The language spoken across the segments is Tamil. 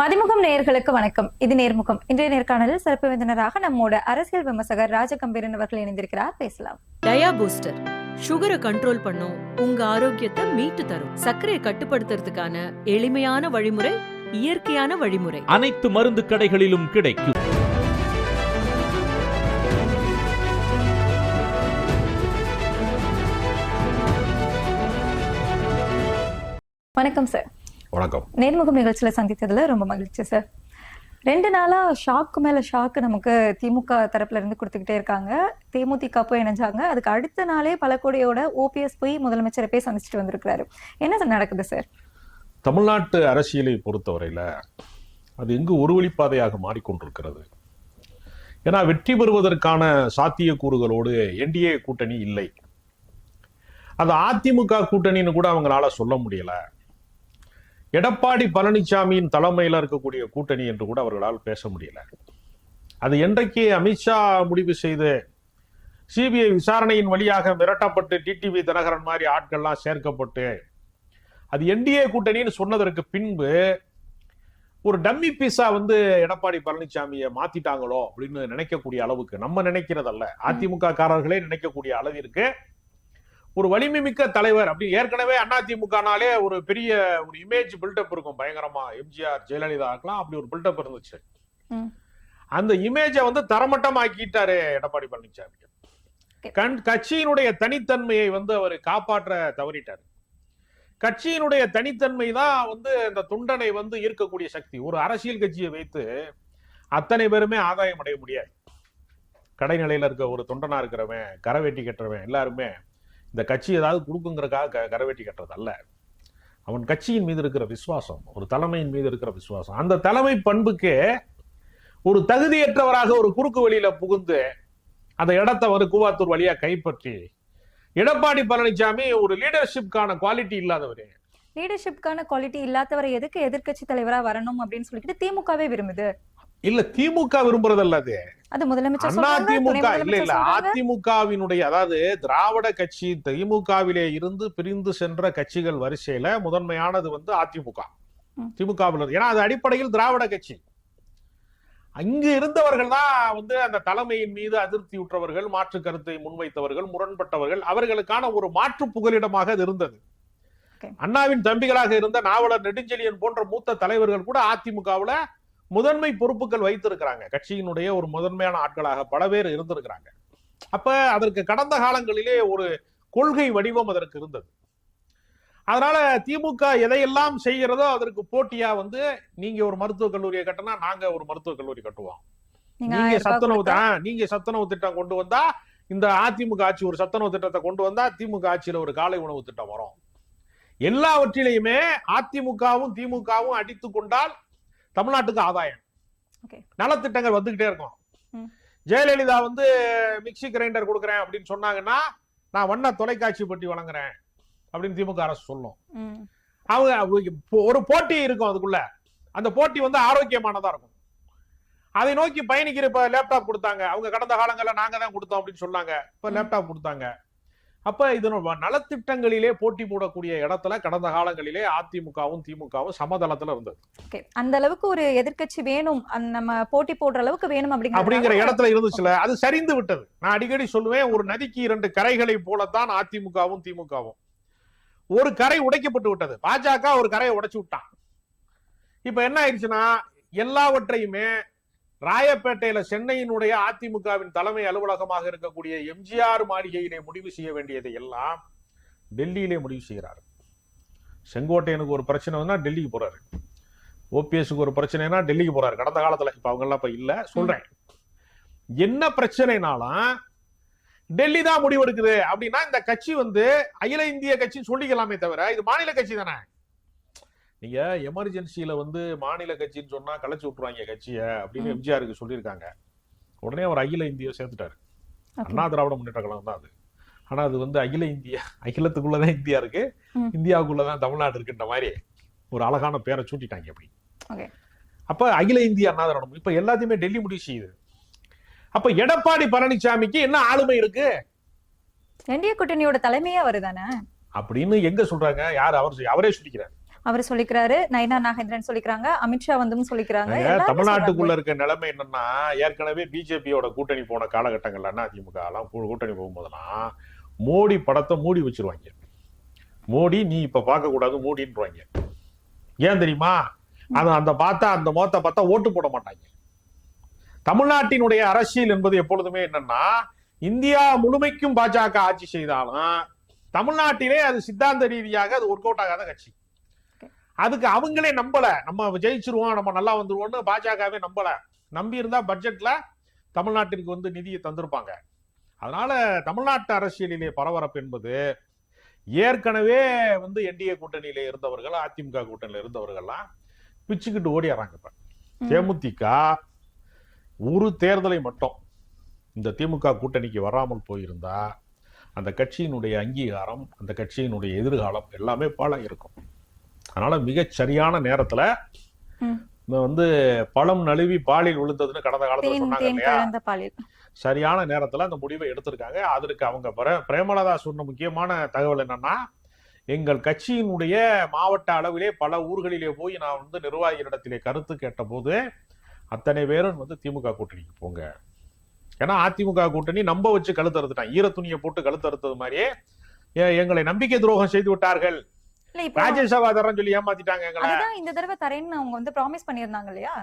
மதிமுகம் நேயர்களுக்கு வணக்கம். இது நேர்முகம். இன்றைய நேர்காணலில் சிறப்பு விருந்தினராக நம்மோட அரசியல் விமர்சகர் ராஜகம்பீரன் அவர்கள் இணைந்திருக்கிறார். பேசலாம். டயா பூஸ்டர் சுகரை கண்ட்ரோல் பண்ணும், உங்க ஆரோக்கியத்தை மீட்டு தரும். சர்க்கரையை கட்டுப்படுத்துறதுக்கான எளிமையான வழிமுறை, இயற்கையான வழிமுறை. அனைத்து மருந்து கடைகளிலும் கிடைக்கும். வணக்கம் சார். வணக்கம். நேர்முகம் நிகழ்ச்சியில சந்தித்ததுல ரொம்ப மகிழ்ச்சி சார். 2 நாளா ஷாக்கு மேல ஷாக்கு நமக்கு திமுக தரப்புல இருந்து கொடுத்துக்கிட்டே இருக்காங்க. தேமுதிக போய் இணைஞ்சாங்க. அதுக்கு அடுத்த நாளே பலகோடியோட ஓபிஎஸ் போய் முதலமைச்சரை போய் சந்திச்சுட்டு வந்திருக்கிறாரு. என்ன நடக்குது சார்? தமிழ்நாட்டு அரசியலை பொறுத்தவரையில அது எங்கு ஒரு வழிப்பாதையாக மாறிக்கொண்டிருக்கிறது. ஏன்னா வெற்றி பெறுவதற்கான சாத்தியக்கூறுகளோடு என்டிஏ கூட்டணி இல்லை. அது அதிமுக கூட்டணின்னு கூட அவங்களால சொல்ல முடியல. எடப்பாடி பழனிசாமியின் தலைமையில் இருக்கக்கூடிய கூட்டணி என்று கூட அவர்களால் பேச முடியல. அது என்றைக்கு அமித்ஷா முடிவு செய்து சிபிஐ விசாரணையின் வழியாக மிரட்டப்பட்டு டிடிவி தினகரன் மாதிரி ஆட்கள்லாம் சேர்க்கப்பட்டு அது என்டிஏ கூட்டணின்னு சொன்னதற்கு பின்பு ஒரு டம்மி பீஸா எடப்பாடி பழனிசாமியை மாத்திட்டாங்களோ அப்படின்னு நினைக்கக்கூடிய அளவுக்கு, நம்ம நினைக்கிறதல்ல, அதிமுக காரர்களே நினைக்கக்கூடிய அளவிற்கு ஒரு வலிமை மிக்க தலைவர் அப்படி ஏற்கனவே அதிமுகனாலே ஒரு பெரிய ஒரு இமேஜ் பில்டப் இருக்கும். பயங்கரமா எம்ஜிஆர் ஜெயலலிதாக்கெல்லாம் அப்படி ஒரு பில்டப் இருந்துச்சு. அந்த இமேஜை தரமட்டமாக்கிட்டாரு எடப்பாடி பழனிசாமி. கட்சியினுடைய தனித்தன்மையை அவர் காப்பாற்ற தவறிட்டார். கட்சியினுடைய தனித்தன்மை தான் இந்த துண்டனை ஈர்க்கக்கூடிய சக்தி. ஒரு அரசியல் கட்சியை வைத்து அத்தனை பேருமே ஆதாயம் அடைய முடியாது. கடைநிலையில இருக்க ஒரு தொண்டனா இருக்கிறவன், கரவேட்டி கட்டுறவன் எல்லாருமே இந்த கட்சி ஏதாவது கொடுக்குங்கிறக்காக கரவேட்டி கட்டுறது அல்ல. அவன் கட்சியின் மீது இருக்கிற விசுவாசம், ஒரு தலைமையின் மீது இருக்கிற விசுவாசம், அந்த தலைமை பண்புக்கு ஒரு தகுதியற்றவராக ஒரு குறுக்கு வழியில புகுந்து அந்த இடத்தை கூவாத்தூர் வழியா கைப்பற்றி எடப்பாடி பழனிசாமி ஒரு லீடர்ஷிப்கான குவாலிட்டி இல்லாதவரு. லீடர்ஷிப்கான குவாலிட்டி இல்லாதவரை எதுக்கு எதிர்கட்சி தலைவரா வரணும் அப்படின்னு சொல்லிட்டு திமுகவே விரும்புது. இல்ல, திமுக விரும்புறதல்ல, அது முதலமைச்சர் அதிமுக இல்ல அதிமுகவினுடைய, அதாவது திராவிட கட்சி திமுகவிலே இருந்து பிரிந்து சென்ற கட்சிகள் வரிசையில முதன்மையானது அதிமுக. திமுகவில், ஏன்னா அது அடிப்படையில் திராவிட கட்சி. அங்கு இருந்தவர்கள் தான் அந்த தலைமையின் மீது அதிருப்தி உற்றவர்கள், மாற்று கருத்தை முன்வைத்தவர்கள், முரண்பட்டவர்கள். அவர்களுக்கான ஒரு மாற்று புகலிடமாக அது இருந்தது. அண்ணாவின் தம்பிகளாக இருந்த நாவலர் நெடுஞ்செழியன் போன்ற மூத்த தலைவர்கள் கூட அதிமுகவுல முதன்மை பொறுப்புகள் வைத்திருக்கிறாங்க. கட்சியினுடைய ஒரு முதன்மையான ஆட்களாக பல பேர் இருந்திருக்கிறாங்க. அப்ப அதற்கு கடந்த காலங்களிலே ஒரு கொள்கை வடிவம் அதற்கு இருந்தது. அதனால திமுக எதையெல்லாம் செய்கிறதோ அதற்கு போட்டியா நீங்க ஒரு மருத்துவக் கல்லூரியை கட்டினா நாங்க ஒரு மருத்துவக் கல்லூரி கட்டுவோம், நீங்க சத்துணவு திட்டம் கொண்டு வந்தா, இந்த அதிமுக ஆட்சி ஒரு சத்துணவு திட்டத்தை கொண்டு வந்தா திமுக ஆட்சியில ஒரு காலை உணவு திட்டம் வரும். எல்லாவற்றிலையுமே அதிமுகவும் திமுகவும் அடித்து கொண்டால் தமிழ்நாட்டுக்கு ஆதாயம். நலத்திட்டங்கள் வந்துகிட்டே இருக்கும். ஜெயலலிதா மிக்சி கிரைண்டர் கொடுக்குறேன் அப்படின்னு சொன்னாங்கன்னா நான் வண்ண தொலைக்காட்சி பெட்டி வழங்குறேன் அப்படின்னு திமுக அரசு சொல்லும். அவங்க ஒரு போட்டி இருக்கும், அதுக்குள்ள அந்த போட்டி ஆரோக்கியமானதா இருக்கும். அதை நோக்கி பயணிக்கிற. இப்ப லேப்டாப் கொடுத்தாங்க, அவங்க கடந்த காலங்களில் நாங்க தான் கொடுத்தோம் அப்படின்னு சொன்னாங்க. இப்ப லேப்டாப் கொடுத்தாங்க. அப்ப இதனோட நலத்திட்டங்களிலே போட்டி போடக்கூடிய இடத்துல கடந்த காலங்களிலே அதிமுகவும் திமுகவும் சமதளத்துல இருந்தது. அந்த அளவுக்கு ஒரு எதிர்கட்சி வேணும், நம்ம போட்டி போடுற அளவுக்கு வேணும் அப்படிங்கிற இடத்துல இருந்துச்சுல, அது சரிந்து விட்டது. நான் அடிக்கடி சொல்லுவேன், ஒரு நதிக்கு 2 கரைகளை போலத்தான் அதிமுகவும் திமுகவும். ஒரு கரை உடைக்கப்பட்டு விட்டது. பாஜக ஒரு கரையை உடைச்சு விட்டான். இப்ப என்ன ஆயிடுச்சுன்னா, எல்லாவற்றையுமே ராயப்பேட்டையில சென்னையினுடைய அதிமுகவின் தலைமை அலுவலகமாக இருக்கக்கூடிய எம்ஜிஆர் மாளிகையிலே முடிவு செய்ய வேண்டியதை எல்லாம் டெல்லியிலே முடிவு செய்கிறார். செங்கோட்டையனுக்கு ஒரு பிரச்சனை டெல்லிக்கு போறாரு. ஓபிஎஸ்க்கு ஒரு பிரச்சனைனா டெல்லிக்கு போறாரு. கடந்த காலத்துல, இப்ப அவங்க எல்லாம் இப்ப இல்ல சொல்றேன். என்ன பிரச்சனைனாலும் டெல்லி தான் முடிவெடுக்குது அப்படின்னா இந்த கட்சி அகில இந்திய கட்சி சொல்லிக்கலாமே தவிர இது மாநில கட்சி தானே. நீங்க எமர்ஜென்சியில மாநில கட்சின்னு சொன்னா கலைச்சு விட்டுருவாங்க கட்சிய அப்படின்னு எம்ஜிஆருக்கு சொல்லியிருக்காங்க. உடனே அவர் அகில இந்திய சேர்த்துட்டாரு. அண்ணா திராவிட முன்னேற்ற கழகம் தான் அது. ஆனா அது அகில இந்தியா, அகிலத்துக்குள்ளதான் இந்தியா இருக்கு, இந்தியாவுக்குள்ளதான் தமிழ்நாடு இருக்குன்ற மாதிரி ஒரு அழகான பேரை சூட்டிட்டாங்க. அப்படி அப்ப அகில இந்திய அண்ணா திராவிடம் இப்ப எல்லாத்தையுமே டெல்லி முடிவு செய்யுது. அப்ப எடப்பாடி பழனிசாமிக்கு என்ன ஆளுமை இருக்கு? என்டிஏ கூட்டணியோட தலைமையே வருதானே அப்படின்னு எங்க சொல்றாங்க? யார்? அவரே சொல்லிக்கிறார். அவர் சொல்லிக்கிறாரு, நயினா நாகேந்திரன் சொல்லிக்கிறாங்க, அமித்ஷா வந்தும் சொல்லிக்கிறாங்க. எல்லாருமே தமிழ்நாட்டுக்குள்ள இருக்க நிலைமை என்னன்னா, ஏற்கனவே பிஜேபியோட கூட்டணி போன காலகட்டங்கள்ல அதிமுக எல்லாம் கூட்டணி போகும்போதெல்லாம் மோடி படத்தை மூடி வச்சிருவாங்க. மோடி நீ இப்ப பார்க்க கூடாது மோடின்றாங்க. ஏன் தெரியுமா? அந்த பார்த்தா அந்த முகத்தை பார்த்தா ஓட்டு போட மாட்டாங்க. தமிழ்நாட்டினுடைய அரசியல் என்பது எப்பொழுதுமே என்னன்னா, இந்தியா முழுமைக்கும் பாஜக ஆட்சி செய்தாலும் தமிழ்நாட்டிலே அது சித்தாந்த ரீதியாக அது ஒர்க் அவுட் ஆகாத கட்சி. அதுக்கு அவங்களே நம்பல, நம்ம ஜெயிச்சிருவோம், நம்ம நல்லா வந்துருவோம்னு பாஜகவே நம்பல. நம்பி இருந்தா பட்ஜெட்ல தமிழ்நாட்டிற்கு வந்து நிதியை தந்திருப்பாங்க. அதனால தமிழ்நாட்டு அரசியலிலே பரபரப்பு என்பது ஏற்கனவே வந்து என்டிஏ கூட்டணியில இருந்தவர்கள், அதிமுக கூட்டணியில இருந்தவர்கள்லாம் பிச்சுக்கிட்டு ஓடிடுறாங்க. இப்ப தேமுதிக ஒரு தேர்தலை மட்டும் இந்த திமுக கூட்டணிக்கு வராமல் போயிருந்தா அந்த கட்சியினுடைய அங்கீகாரம், அந்த கட்சியினுடைய எதிர்காலம் எல்லாமே பாழா இருக்கும். அதனால மிகச் சரியான நேரத்துல வந்து பழம் நழுவி பாலில் விழுந்ததுன்னு கடந்த காலத்துல சொன்னாங்க இல்லையா, சரியான நேரத்துல அந்த முடிவை எடுத்திருக்காங்க. அதற்கு அவங்க பிரேமலதா சொன்ன முக்கியமான தகவல் என்னன்னா, எங்கள் கட்சியினுடைய மாவட்ட அளவிலே பல ஊர்களிலே போய் நான் வந்து நிர்வாகிகளிடத்திலே கருத்து கேட்ட போது அத்தனை பேரும் வந்து திமுக கூட்டணிக்கு போங்க. ஏன்னா அதிமுக கூட்டணி நம்ப வச்சு கழுத்தறுத்துட்டான், ஈர துணியை போட்டு கழுத்தறுத்தது மாதிரியே எங்களை நம்பிக்கை துரோகம் செய்து விட்டார்கள், ராஜ்யசபா தரேன்னு சொல்லி ஏமாத்திட்டாங்க எங்களை. இந்த தடவை தரேன்னு அவங்க வந்து ப்ராமிஸ் பண்ணியிருந்தாங்க இல்லையா.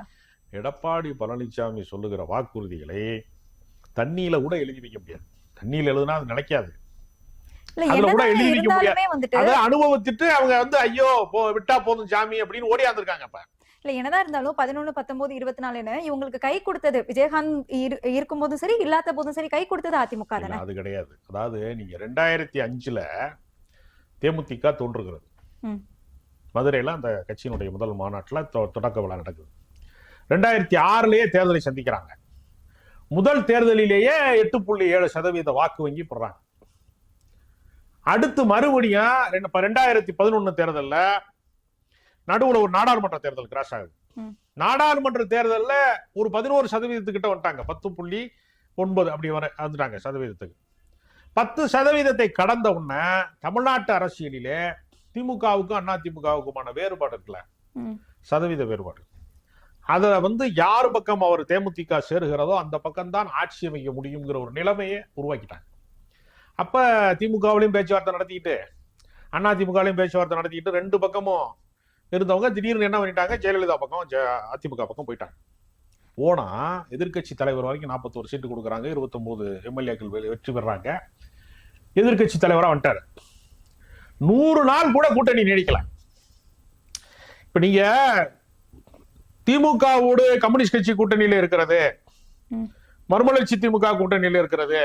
எடப்பாடி பழனிசாமி சொல்லுகிற வாக்குறுதிகளை தண்ணியில கூட எழுதி வைக்க முடியாது. தண்ணியில எழுதுனா அது நினைக்காது, அதுல கூட எழுதி வைக்க முடியாது. அதை அனுபவத்திட்டு அவங்க வந்து ஐயோ விட்டா போதும் சாமி அப்படின்னு ஓடியாந்துருக்காங்க. அப்ப இல்ல என்னதான் இருந்தாலும் 11, 19, 24 இவங்களுக்கு கை கொடுத்தது விஜயகாந்த் இருக்கும் போதும் சரி, இல்லாத போதும் சரி, கை கொடுத்தது அதிமுக தானே. அது கிடையாது. அதாவது நீங்க 2005 தேமுதிக தோன்றுகிறது. மதுரையில அந்த கட்சியினுடைய முதல் மாநாட்டுல தொடக்க விழா நடக்குது. 2006 தேர்தலை சந்திக்கிறாங்க. முதல் தேர்தலிலேயே 8.7% வாக்கு வங்கி போடுறாங்க. அடுத்து மறுபடியும் 2011 தேர்தல்ல நடுவுல ஒரு நாடாளுமன்ற தேர்தல் கிராஸ் ஆகுது. நாடாளுமன்ற தேர்தல்ல ஒரு 11% கிட்ட வந்துட்டாங்க. 10.9 அப்படி வந்துட்டாங்க சதவீதத்துக்கு. 10% கடந்த உடனே தமிழ்நாட்டு அரசியலிலே திமுகவுக்கும் அதிமுகவுக்குமான வேறுபாடு இருக்குல்ல, சதவீத வேறுபாடு, அத வந்து யார் பக்கம் அவர் தேமுதிக சேருகிறதோ அந்த பக்கம் தான் ஆட்சி அமைக்க முடியுங்கிற ஒரு நிலைமையை உருவாக்கிட்டாங்க. அப்ப திமுகவிலையும் பேச்சுவார்த்தை நடத்திக்கிட்டு அதிமுகவிலையும் பேச்சுவார்த்தை நடத்திக்கிட்டு ரெண்டு பக்கமும் இருந்தவங்க திடீர்னு என்ன பண்ணிட்டாங்க, ஜெயலலிதா பக்கம் அதிமுக பக்கம் போயிட்டாங்க. போனா எதிர்கட்சி தலைவர் வரைக்கும் 41 சீட்டு கொடுக்குறாங்க, 29 எம்எல்ஏக்கள் வெற்றி பெறாங்க. எதிர்கட்சி தலைவரா வந்துட்டாரு. 100 நாள் கூட கூட்டணி நீடிக்கல. இப்ப நீங்க திமுகவோடு கம்யூனிஸ்ட் கட்சி கூட்டணியில இருக்கிறது, மறுமலர்ச்சி திமுக கூட்டணியில இருக்கிறது,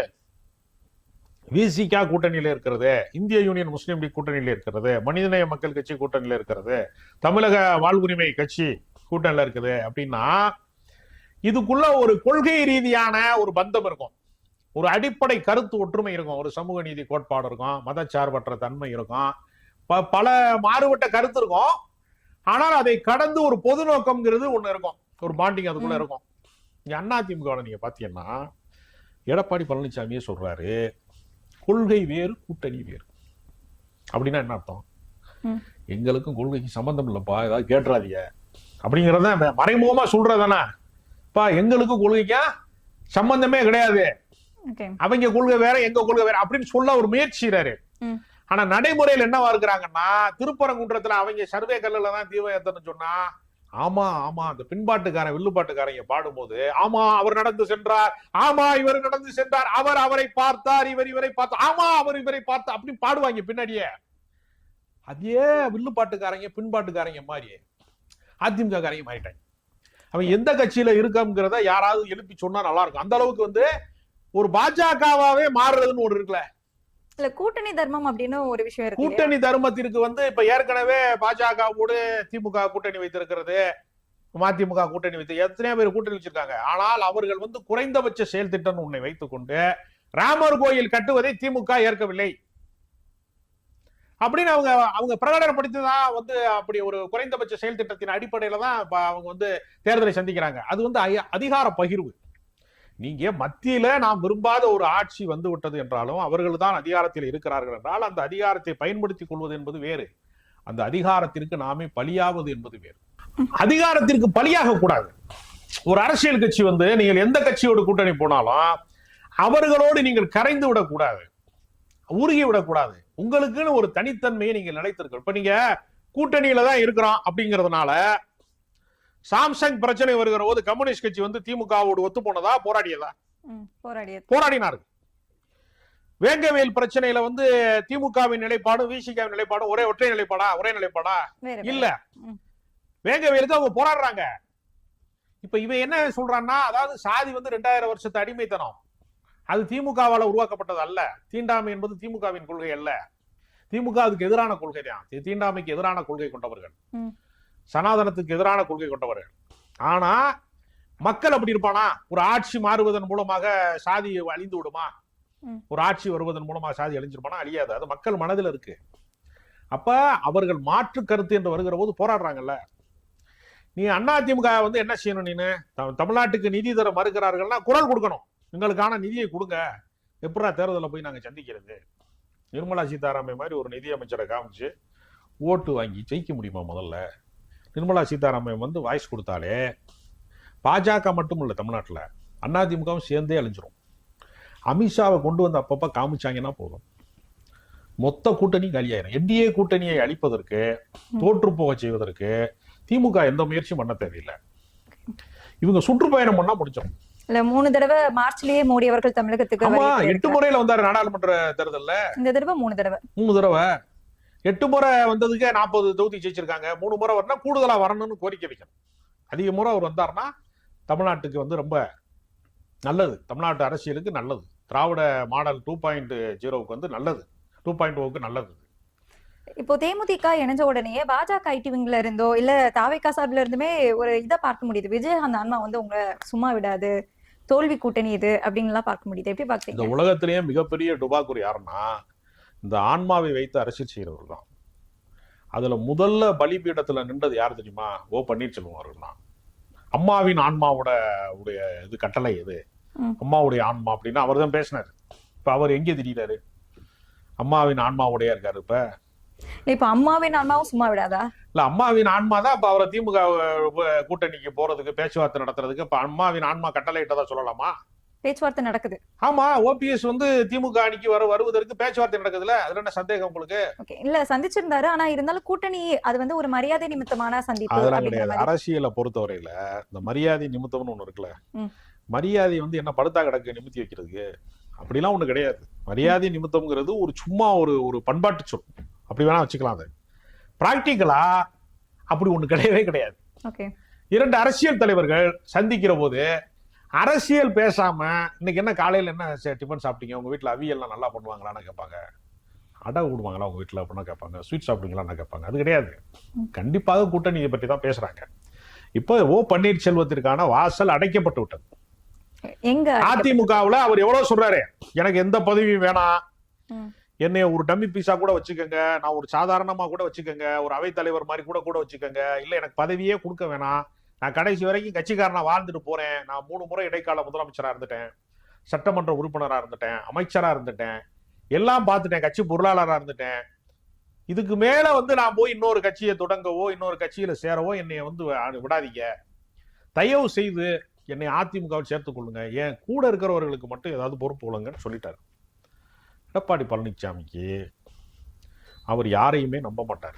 விசிகா கூட்டணியில இருக்கிறது, இந்திய யூனியன் முஸ்லீம் லீக் கூட்டணியில இருக்கிறது, மனிதநேய மக்கள் கட்சி கூட்டணியில இருக்கிறது, தமிழக வாழ்வுரிமை கட்சி கூட்டணியில இருக்குது அப்படின்னா இதுக்குள்ள ஒரு கொள்கை ரீதியான ஒரு பந்தம் இருக்கும், ஒரு அடிப்படை கருத்து ஒற்றுமை இருக்கும், ஒரு சமூக நீதி கோட்பாடு இருக்கும், மதச்சார்பற்ற தன்மை இருக்கும், பல மாறுபட்ட கருத்து இருக்கும். ஆனால் அதை கடந்து ஒரு பொது நோக்கம்ங்கிறது ஒண்ணு இருக்கும், ஒரு பாண்டிங் அதுக்குள்ள இருக்கும். இங்க அதிமுக நீங்க பாத்தீங்கன்னா எடப்பாடி பழனிசாமியே சொல்றாரு, கொள்கை வேறு கூட்டணி வேறு. அப்படின்னா என்ன அர்த்தம்? எங்களுக்கும் கொள்கைக்கு சம்பந்தம் இல்லப்பா, ஏதாவது கேட்டுறாதீங்க அப்படிங்கறத மறைமுகமா சொல்றதானே. எங்களுக்கும் கொள்கைக்கா சம்பந்தமே கிடையாது, அவங்க கொள்கை வேற எங்க கொள்கை வேற அப்படின்னு சொல்ல ஒரு முயற்சிறாரு. ஆனா நடைமுறையில் என்னவா இருக்கிறாங்கன்னா, திருப்பரங்குன்றத்துல அவங்க சர்வே கல்லுல தான் தீபம் ஏத்தன்னு சொன்னா, ஆமா ஆமா அந்த பின்பாட்டுக்காரன் வில்லுப்பாட்டுக்காரங்க பாடும்போது, ஆமா அவர் நடந்து சென்றார், ஆமா இவர் நடந்து சென்றார், அவர் அவரை பார்த்தார், இவர் இவரை பார்த்தார், ஆமா அவர் இவரை பார்த்தார் அப்படி பாடுவாங்க பின்னாடியே. அதே வில்லுப்பாட்டுக்காரங்க பின்பாட்டுக்காரங்க மாதிரி அதிமுக காரங்க மாறிட்டாங்க. அவன் எந்த கட்சியில இருக்கங்கிறத யாராவது எழுப்பி சொன்னா நல்லா இருக்கும். அந்த அளவுக்கு வந்து ஒரு பாஜகவாவே மாறுறதுன்னு ஒரு இருக்குல்ல, இல்ல கூட்டணி தர்மம் அப்படின்னு ஒரு விஷயம் இருக்கு. கூட்டணி தர்மத்திற்கு வந்து இப்ப ஏற்கனவே பாஜகவோடு திமுக கூட்டணி வைத்திருக்கிறது, மதிமுக கூட்டணி வைத்து எத்தனையோ பேர் கூட்டணி வச்சிருக்காங்க. ஆனால் அவர்கள் வந்து குறைந்தபட்ச செயல் திட்டம் ஒன்றை வைத்துக் கொண்டு ராமர் கோயில் கட்டுவதை திமுக ஏற்கவில்லை அப்படின்னு அவங்க பிரகடனப்படுத்திதான் வந்து அப்படி ஒரு குறைந்தபட்ச செயல் திட்டத்தின் அடிப்படையில தான் அவங்க வந்து தேர்தலை சந்திக்கிறாங்க. அது வந்து அதிகார பகிர்வு. நீங்க மத்தியில நாம் விரும்பாத ஒரு ஆட்சி வந்து விட்டது என்றாலும் அவர்கள் தான் அதிகாரத்தில் இருக்கிறார்கள் என்றால் அந்த அதிகாரத்தை பயன்படுத்திக் கொள்வது என்பது வேறு. அந்த அதிகாரத்திற்கு நாமே பலியாவது என்பது வேறு. அதிகாரத்திற்கு பலியாக கூடாது. ஒரு அரசியல் கட்சி வந்து நீங்கள் எந்த கட்சியோட கூட்டணி போனாலும் அவர்களோடு நீங்கள் கரைந்து விடக்கூடாது, உருகி விடக்கூடாது. உங்களுக்குன்னு ஒரு தனித்தன்மையை நீங்கள் நிலைத்திருக்க. இப்ப நீங்க கூட்டணியில தான் இருக்கிறோம் அப்படிங்கிறதுனால சாம்சங் பிரச்சனை வருகிற போது கம்யூனிஸ்ட் கட்சி வந்து திமுகவோடு ஒத்து போனதா, போராடியதா? போராடினாரு. வேங்கவேல் பிரச்சனையில வந்து திமுகவின் நிலைப்பாடும் விசிகாவின் நிலைப்பாடும் ஒரே நிலைப்பாடா இல்ல. வேங்கவேலுக்கு அவங்க போராடுறாங்க. இப்ப இவன் என்ன சொல்றான்னா, அதாவது சாதி வந்து 2000 வருஷத்து அடிமைத்தனம், அது திமுகவால உருவாக்கப்பட்டது அல்ல. தீண்டாமை என்பது திமுகவின் கொள்கை அல்ல. திமுக அதுக்கு எதிரான கொள்கை தான். தீண்டாமைக்கு எதிரான கொள்கை கொண்டவர்கள், சனாதனத்துக்கு எதிரான கொள்கை கொண்டவர்கள். ஆனா மக்கள் அப்படி இருப்பானா? ஒரு ஆட்சி மாறுவதன் மூலமாக சாதி அழிந்து விடுமா? ஒரு ஆட்சி வருவதன் மூலமாக சாதி அழிஞ்சிருப்பானா? அழியாது. அது மக்கள் மனதில் இருக்கு. அப்ப அவர்கள் மாற்று கருத்து என்று வருகிற போது போராடுறாங்கல்ல. நீ அதிமுக வந்து என்ன செய்யணும்? நீனு தமிழ்நாட்டுக்கு நிதி தர மறுக்கிறார்கள்னா குரல் கொடுக்கணும். எங்களுக்கான நிதியை கொடுங்க. எப்படா தேர்தலில் போய் நாங்க சந்திக்கிறது? நிர்மலா சீதாராமன் மாதிரி ஒரு நிதி அமைச்சரை காமிச்சு ஓட்டு வாங்கி ஜெயிக்க முடியுமா? முதல்ல நிர்மலா சீதாராமன் வந்து வாய்ஸ் கொடுத்தாலே பாஜக மட்டும் இல்ல, தமிழ்நாட்டில் அதிமுகவும் சேர்ந்தே அழிஞ்சிரும். அமித்ஷாவை கொண்டு வந்து அப்பப்ப காமிச்சாங்கன்னா போதும், மொத்த கூட்டணி காலியாயிரும். என்டிஏ கூட்டணியை அழிப்பதற்கு, தோற்று போக செய்வதற்கு திமுக எந்த முயற்சியும் பண்ண தேவையில்லை. இவங்க சுற்றுப்பயணம் பண்ணா முடிச்சிடும். இல்ல 3 தடவை மார்ச்லயே மோடி அவர்கள் தமிழகத்துக்கு 8 முறையில வந்தாரு நாடாளுமன்ற தேர்தல்ல. இந்த தடவை 3 தடவை 8 முறை வந்ததுக்கு 40 தொகுதி ஜெயிச்சிருக்காங்க. 3 முறை வரணும், கூடுதலா வரணும்னு கோரிக்கை வைக்கணும். அதிக முறை அவர் வந்தாருன்னா தமிழ்நாட்டுக்கு வந்து ரொம்ப நல்லது, தமிழ்நாட்டு அரசியலுக்கு நல்லது. திராவிட மாடல் 2.0க்கு வந்து நல்லது, 2.0க்கு நல்லது. இப்போ தேமுதிக இணைஞ்ச உடனே பாஜக ஐடிவிங்ல இருந்தோ இல்ல தாவேகா சார்பில் இருந்துமே ஒரு இதை பார்க்க முடியுது. விஜயகாந்த் ஆன்மா வந்து உங்களை சும்மா விடாது, தோல்வி கூட்டணி இது அப்படின்னு எல்லாம் பார்க்க முடியுது. எப்படி பாக்குறீங்க? இந்த உலகத்திலேயே மிகப்பெரிய டுபாக்கூர் யாருன்னா இந்த ஆன்மாவை வைத்து அரசியல் செய்கிறவர் தான். அதுல முதல்ல பலிபீடத்துல நின்றது யார் தெரியுமா? ஓ பன்னீர்செல்வம் அவர்கள் தான். அம்மாவின் ஆன்மாவோட உடைய இது கட்டளை எது? அம்மாவுடைய ஆன்மா அப்படின்னு அவர் தான் பேசினாரு. இப்ப அவர் எங்கே திடீராரு? அம்மாவின் ஆன்மாவுடைய இருக்காரு. இப்ப அம்மாவின் ஆன்மாவும் சும்மா விடாதா? இல்ல, அம்மாவின் ஆன்மா தான் இப்ப அவரை திமுக கூட்டணிக்கு போறதுக்கு பேச்சுவார்த்தை நடத்துறதுக்கு இப்ப அம்மாவின் ஆன்மா கட்டளையிட்டதா சொல்லலாமா? பேச்சுவார்த்தை நடக்குது. ஆமா, ஓபிஎஸ் வந்து திமுக அணிக்கு வருவதற்கு பேச்சுவார்த்தை நடக்குதுல, அதுல என்ன சந்தேகம் உங்களுக்கு? இல்ல சந்திச்சிருந்தாரு, ஆனா இருந்தாலும் கூட்டணி அது வந்து ஒரு மரியாதை நிமித்தமான சந்திப்பு. அதெல்லாம் கிடையாது. அரசியலை பொறுத்தவரையில இந்த மரியாதை நிமித்தம்னு ஒண்ணு இருக்குல்ல, மரியாதை வந்து என்ன படுத்தா கிடக்கு நிமித்தி வைக்கிறதுக்கு? அப்படிலாம் ஒண்ணு கிடையாது. மரியாதை நிமித்தம்ங்கிறது ஒரு சும்மா ஒரு பண்பாட்டு சொல், அப்படி வேணா வச்சுக்கலாம். அது பிராக்டிக்கலா அப்படி ஒண்ணு கிடையவே கிடையாது. 2 அரசியல் தலைவர்கள் சந்திக்கிற போது அரசியல் பேசாம இன்னைக்கு என்ன காலையில என்ன டிஃபன் சாப்பிட்டீங்க, உங்க வீட்டுல அவியெல்லாம் நல்லா பண்ணுவாங்களான்னு கேட்பாங்க, அடை விடுவாங்களா உங்க வீட்டுல அப்படின்னா கேட்பாங்க, ஸ்வீட் சாப்பிடுவீங்களான்னு கேட்பாங்க. அது கிடையாது. கண்டிப்பாக கூட்டணியை பற்றி தான் பேசுறாங்க. இப்போ ஓ பன்னீர்செல்வத்திற்கான வாசல் அடைக்கப்பட்டு விட்டது. அதிமுகவுல அவர் எவ்வளவு சொல்றாரு, எனக்கு எந்த பதவியும் வேணாம், என்னைய ஒரு டம்மி பீஸா கூட வச்சுக்கோங்க, நான் ஒரு சாதாரணமா கூட வச்சுக்கோங்க, ஒரு அவைத்தலைவர் மாதிரி கூட வச்சுக்கோங்க, இல்ல எனக்கு பதவியே கொடுக்க வேணாம், நான் கடைசி வரைக்கும் கட்சிக்காரனா வாழ்ந்துட்டு போறேன், நான் 3 முறை இடைக்கால முதலமைச்சரா இருந்துட்டேன், சட்டமன்ற உறுப்பினரா இருந்துட்டேன், அமைச்சரா இருந்துட்டேன், எல்லாம் பார்த்துட்டேன், கட்சி பொருளாளரா இருந்துட்டேன், இதுக்கு மேல வந்து நான் போய் இன்னொரு கட்சியை தொடங்கவோ இன்னொரு கட்சியில சேரவோ என்னைய வந்து விடாதீங்க, தயவு செய்து என்னை அதிமுகவில் சேர்த்துக் கொள்ளுங்க, ஏன் கூட இருக்கிறவர்களுக்கு மட்டும் ஏதாவது பொறுப்பு கொள்ளுங்கன்னு சொல்லிட்டாரு. எடப்பாடி பழனிசாமிக்கு அவர் யாரையுமே நம்ப மாட்டார்.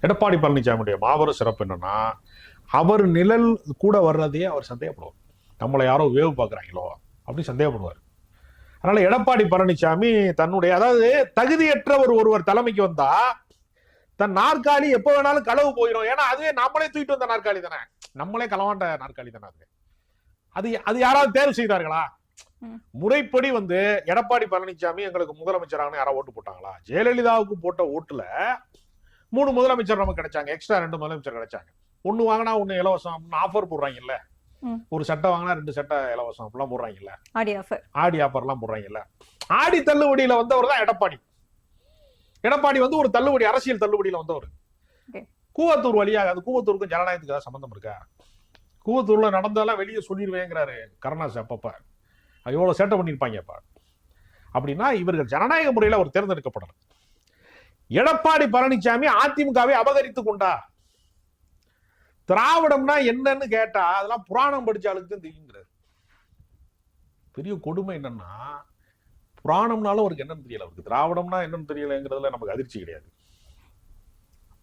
எடப்பாடி பழனிசாமியுடைய மாபெரும் சிறப்பு என்னன்னா, அவர் நிழல் கூட வர்றதே அவர் சந்தேகப்படுவார். நம்மளை யாரோ வேவு பார்க்குறாங்களோ அப்படி சந்தேகப்படுவார். அதனால எடப்பாடி பழனிசாமி தன்னுடைய, அதாவது தகுதியற்றவர் ஒருவர் தலைமைக்கு வந்தா தன் நாற்காலி எப்ப வேணாலும் களவு போயிடும். ஏன்னா அதுவே நம்மளே தூக்கிட்டு வந்த நாற்காலி தானே, நம்மளே களவாண்ட நாற்காலி தானே. அது யாராவது தேர்வு செய்தார்களா? முறைப்படி வந்து எடப்பாடி பழனிசாமி எங்களுக்கு முதலமைச்சராக யாராவது ஓட்டு போட்டாங்களா? ஜெயலலிதாவுக்கு போட்ட ஓட்டுல 3 முதலமைச்சர் நமக்கு கிடைச்சாங்க, எக்ஸ்ட்ரா 2 முதலமைச்சர் கிடைச்சாங்க. 1 வாங்கினா 1 இலவசம் ஆஃபர் போடுறாங்கல்ல, ஒரு சட்டை வாங்கினா 2 சட்டை இலவசம் அப்படிலாம் போடுறாங்கல்ல, ஆடி ஆஃபர் எல்லாம் போடுறாங்கல்ல. ஆடி தள்ளுபடியில வந்தவர் தான் எடப்பாடி. எடப்பாடி வந்து ஒரு தள்ளுபடி, அரசியல் தள்ளுபடியில வந்தவர். கூவத்தூர் வழியாக, அது கூவத்தூருக்கும் ஜனநாயகத்துக்கு ஏதாவது சம்பந்தம் இருக்கா? கூவத்தூர்ல நடந்தாலும் வெளியே சொல்லிடுவேங்கிறாரு கருணாஸ். அப்பப்ப எவ்வளவு சேட்டை பண்ணிருப்பாங்க அப்ப. அப்படின்னா இவர்கள் ஜனநாயக முறையில அவர் தேர்ந்தெடுக்கப்படல. எடப்பாடி பழனிசாமி அதிமுகவை அபகரித்து கொண்டார். திராவிடம்னா என்னன்னு கேட்டா அதெல்லாம் புராணம் படிச்சாலுக்கு தான் தெரியுங்கிறார். பெரிய கொடுமை என்னன்னா, புராணம்னாலும் அவருக்கு என்னன்னு தெரியல. அவருக்கு திராவிடம்னா என்னன்னு தெரியலங்கிறதுல நமக்கு அதிர்ச்சி கிடையாது.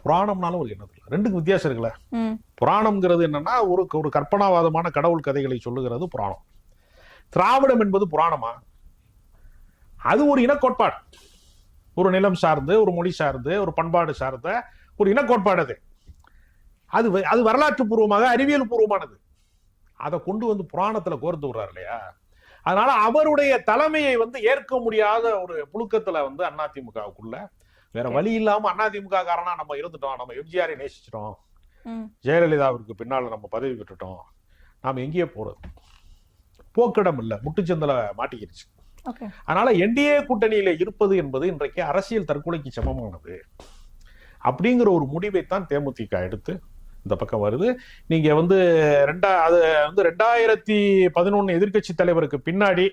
புராணம்னாலும் அவருக்கு என்ன தெரியல. ரெண்டுக்கு வித்தியாசம் இருக்குல்ல. புராணம்ங்கிறது என்னன்னா ஒரு கற்பனாவாதமான கடவுள் கதைகளை சொல்லுகிறது புராணம். திராவிடம் என்பது புராணமா? அது ஒரு இனக்கோட்பாடு. ஒரு நிலம் சார்ந்து, ஒரு மொழி சார்ந்து, ஒரு பண்பாடு சார்ந்த ஒரு இனக்கோட்பாடு. அது அது வரலாற்று பூர்வமாக அறிவியல் பூர்வமானது. அதை கொண்டு வந்து புராணத்துல கோர்த்து விடுறாரு இல்லையா? அதனால அவருடைய தலைமையை ஏற்க முடியாத ஒரு புழுக்கத்துல அதிமுகவுக்குள்ள வேற வழி இல்லாம அதிமுக காரணா நம்ம இருந்துட்டோம், நம்ம எம்ஜிஆரை நேசிச்சிட்டோம், ஜெயலலிதாவிற்கு பின்னால நம்ம பதவி பெற்றுட்டோம், நாம எங்கேயே போறது, போக்கிடம் இல்ல, முட்டுச்சந்தில மாட்டிக்கிடுச்சு. அதனால என்டிஏ கூட்டணியில இருப்பது என்பது இன்றைக்கு அரசியல் தற்கொலைக்கு சமமானது அப்படிங்கிற ஒரு முடிவைத்தான் தேமுதிக எடுத்து இந்த பக்கம் வருது. நீங்க 2011 எதிர்கட்சி தலைவருக்கு பின்னாடி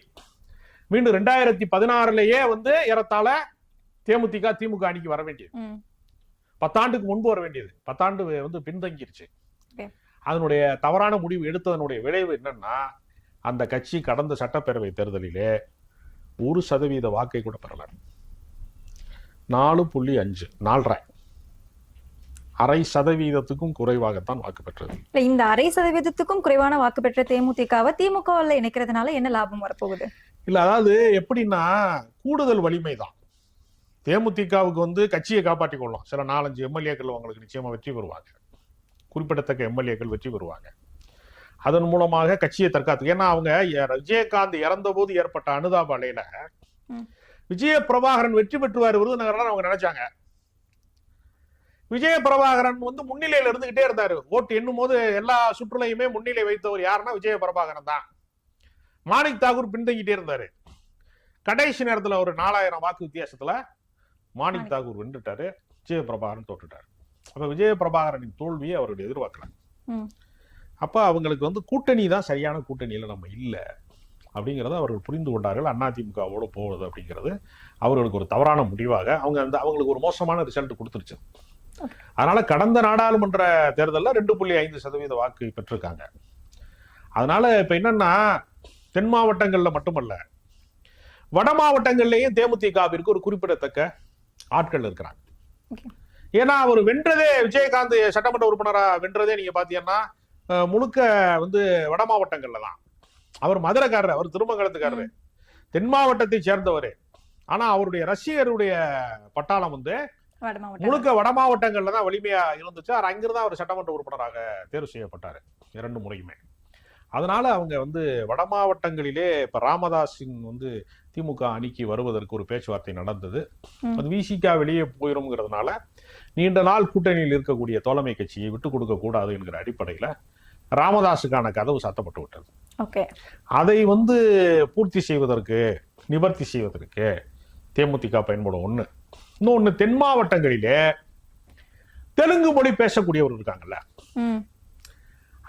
மீண்டும் 2016லயே ஏறத்தாழ தேமுதிக திமுக அணிக்கு வர வேண்டியது, 10 ஆண்டுக்கு முன்பு வர வேண்டியது, 10 ஆண்டு பின்தங்கிருச்சு. அதனுடைய தவறான முடிவு எடுத்ததனுடைய விளைவு என்னன்னா, அந்த கட்சி கடந்த சட்டப்பேரவை தேர்தலிலே 1% வாக்கை கூட பெறல. 4.5 0.5% குறைவாகத்தான் வாக்கு பெற்றது. இந்த 0.5% குறைவான வாக்கு பெற்ற தேமுதிகவை திமுகவில் இணைக்கிறதுனால என்ன லாபம் வரப்போகுது? இல்ல, அதாவது எப்படின்னா கூடுதல் வலிமை தான். தேமுதிகவுக்கு கட்சியை காப்பாற்றிக் கொள்ளும். சில 4-5 எம்எல்ஏக்கள் அவங்களுக்கு நிச்சயமா வெற்றி பெறுவாங்க, குறிப்பிடத்தக்க எம்எல்ஏக்கள் வெற்றி பெறுவாங்க. அதன் மூலமாக கட்சியை தற்காத்து. ஏன்னா அவங்க விஜயகாந்த் இறந்த போது ஏற்பட்ட அனுதாப அலையில விஜய பிரபாகரன் வெற்றி பெற்றுவார் விருதுநகர்லாம் அவங்க நினைச்சாங்க. விஜய பிரபாகரன் முன்னிலையில இருந்துகிட்டே இருந்தாரு. ஓட்டு எண்ணும் போது எல்லா சுற்றுலையுமே முன்னிலை வைத்தவர் யாருன்னா விஜய பிரபாகரன் தான். மாணிக் தாகூர் பின்தங்கிட்டே இருந்தாரு. கடைசி நேரத்துல ஒரு 4000 வாக்கு வித்தியாசத்துல மாணிக் தாகூர் வென்றுட்டாரு, விஜய பிரபாகரன் தோற்றுட்டாரு. அப்ப விஜய பிரபாகரனின் தோல்வியை அவருடைய எதிர்பார்க்கலாம். அப்ப அவங்களுக்கு கூட்டணி தான் சரியான கூட்டணியில நம்ம இல்லை அப்படிங்கிறத அவர்கள் புரிந்து கொண்டார்கள். அதிமுகவோடு போவது அப்படிங்கிறது அவர்களுக்கு ஒரு தவறான முடிவாக அவங்களுக்கு ஒரு மோசமான ரிசல்ட் கொடுத்துருச்சு. அதனால கடந்த நாடாளுமன்ற தேர்தலில் 2.5% வாக்கு பெற்றிருக்காங்க. அதனால இப்ப என்னன்னா, தென் மாவட்டங்கள்ல மட்டுமல்ல, வட மாவட்டங்கள்லயும் தேமுதிகவிற்கு ஒரு குறிப்பிடத்தக்க ஆட்கள் இருக்கிறாங்க. ஏன்னா அவர் வென்றதே, விஜயகாந்த் சட்டமன்ற உறுப்பினரா வென்றதே நீங்க பாத்தீங்கன்னா முழுக்க வட மாவட்டங்கள்ல தான். அவர் மதுரைக்காரர், அவர் திருமங்கலத்துக்காரரு, தென் மாவட்டத்தை சேர்ந்தவர். ஆனா அவருடைய ரசிகருடைய பட்டாளம் முழுக்க வட மாவட்டங்கள்ல தான் வலிமையா இருந்துச்சு. அங்கிருந்தா அவர் சட்டமன்ற உறுப்பினராக தேர்வு செய்யப்பட்டாரு 2 முறையுமே. அதனால அவங்க வட மாவட்டங்களிலே இப்ப ராமதாஸின் திமுக அணிக்கு வருவதற்கு ஒரு பேச்சுவார்த்தை நடந்தது. அது விசிக வெளியே போயிருங்கிறதுனால நீண்ட நாள் கூட்டணியில் இருக்கக்கூடிய தோழமை கட்சியை விட்டுக் கொடுக்க கூடாது என்கிற அடிப்படையில ராமதாஸுக்கான கதவு சாத்தப்பட்டு விட்டது. அதை பூர்த்தி செய்வதற்கு, நிவர்த்தி செய்வதற்கு தேமுதிக பயன்படும். இன்னொன்னு, தென் மாவட்டங்களிலே தெலுங்கு மொழி பேசக்கூடியவர் இருக்காங்கல்ல,